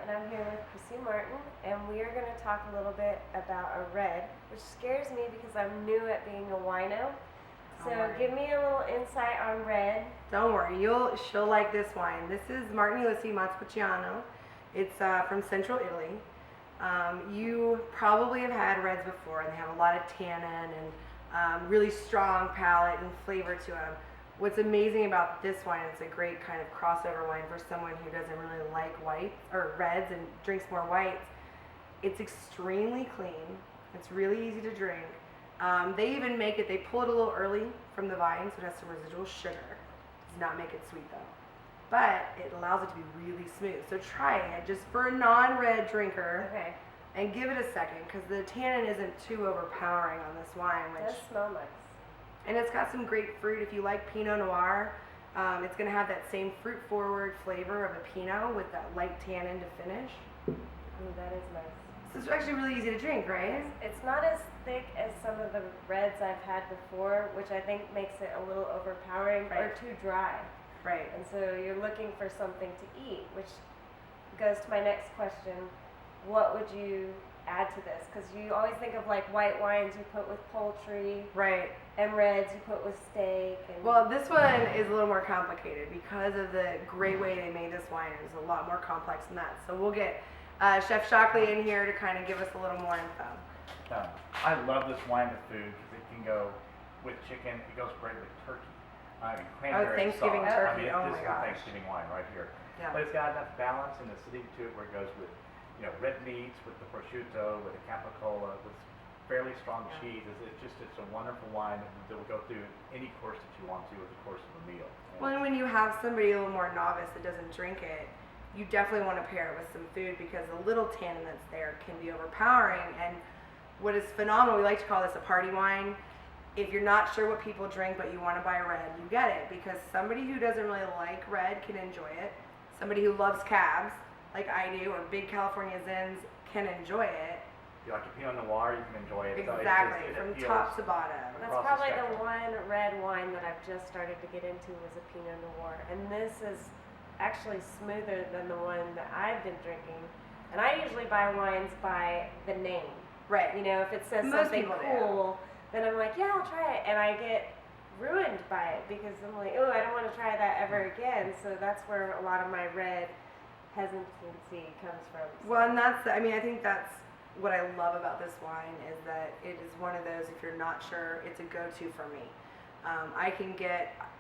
and I'm here with Chrissy Martin, and we are going to talk a little bit about a red, which scares me because I'm new at being a wino. So give me a little insight on red. Don't worry, she'll like this wine. This is Martin Ulisse Montepulciano. It's from Central Italy. You probably have had reds before, and they have a lot of tannin and really strong palate and flavor to them. What's amazing about this wine, it's a great kind of crossover wine for someone who doesn't really like whites or reds and drinks more whites. It's extremely clean. It's really easy to drink. They even make it, they pull it a little early from the vine, so it has some residual sugar. Does not make it sweet though. But it allows it to be really smooth. So try it just for a non-red drinker. Okay. And give it a second, because the tannin isn't too overpowering on this wine. It does smell nice. And it's got some great fruit. If you like Pinot Noir, it's going to have that same fruit-forward flavor of a Pinot with that light tannin to finish. Ooh, that is nice. So it's actually really easy to drink, right? It's not as thick as some of the reds I've had before, which I think makes it a little overpowering or too dry. Right. And so you're looking for something to eat, which goes to my next question. What would you add to this? Because you always think of like white wines you put with poultry. Right. And reds you put with steak. And well, this one is a little more complicated because of the great way they made this wine. It's a lot more complex than that. So we'll get Chef Shockley in here to kind of give us a little more info. I love this wine with food because it can go with chicken. It goes great with turkey. Cranberry Thanksgiving sauce. turkey. This Oh my is a gosh. Thanksgiving wine right here. Yeah. But it's got enough balance and acidity to it where it goes with, red meats, with the prosciutto, with the capicola, with fairly strong cheese. It's a wonderful wine that will go through any course that you want to with the course of a meal. Well, and when you have somebody a little more novice that doesn't drink it, you definitely want to pair it with some food because the little tannin that's there can be overpowering. And what is phenomenal, we like to call this a party wine. If you're not sure what people drink but you want to buy a red, you get it because somebody who doesn't really like red can enjoy it. Somebody who loves cabs, like I do, or big California Zins can enjoy it. If you like a Pinot Noir, you can enjoy it. Exactly, from top to bottom. That's probably the one red wine that I've just started to get into was a Pinot Noir. And this is actually smoother than the one that I've been drinking. And I usually buy wines by the name. Right. If it says something cool, then I'm like, yeah, I'll try it. And I get ruined by it because I'm like, oh, I don't want to try that ever again. So that's where a lot of my red hesitancy comes from. Well, and I think that's what I love about this wine is that it is one of those, if you're not sure, it's a go-to for me.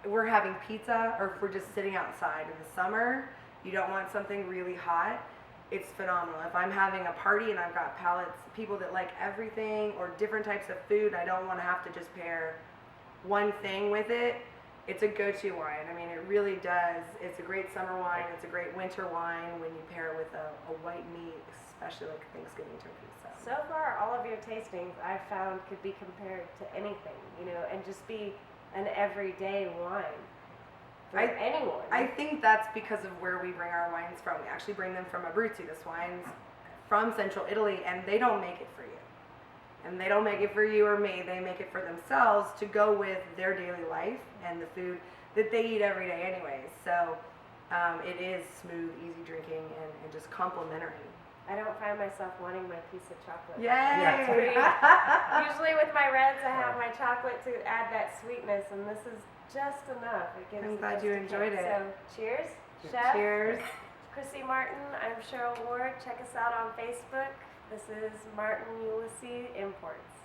We're having pizza, or if we're just sitting outside in the summer, you don't want something really hot, it's phenomenal. If I'm having a party and I've got people that like everything or different types of food, I don't want to have to just pair one thing with it. It's a go-to wine. I mean, it really does. It's a great summer wine. It's a great winter wine when you pair it with a white meat, especially like Thanksgiving turkey. So far, all of your tastings I've found could be compared to anything, and just be an everyday wine for anyone. I think that's because of where we bring our wines from. We actually bring them from Abruzzi. This wine's from Central Italy, and they don't make it for you. And they don't make it for you or me. They make it for themselves to go with their daily life and the food that they eat every day anyways. So it is smooth, easy drinking, and just complimentary. I don't find myself wanting my piece of chocolate. Yay! Yeah. Usually with my reds, I have my chocolate to add that sweetness, and this is just enough. I'm glad you enjoyed it. So, cheers, Chef. Cheers. Chrissy Martin, I'm Cheryl Ward. Check us out on Facebook. This is Martin Ulisse Imports.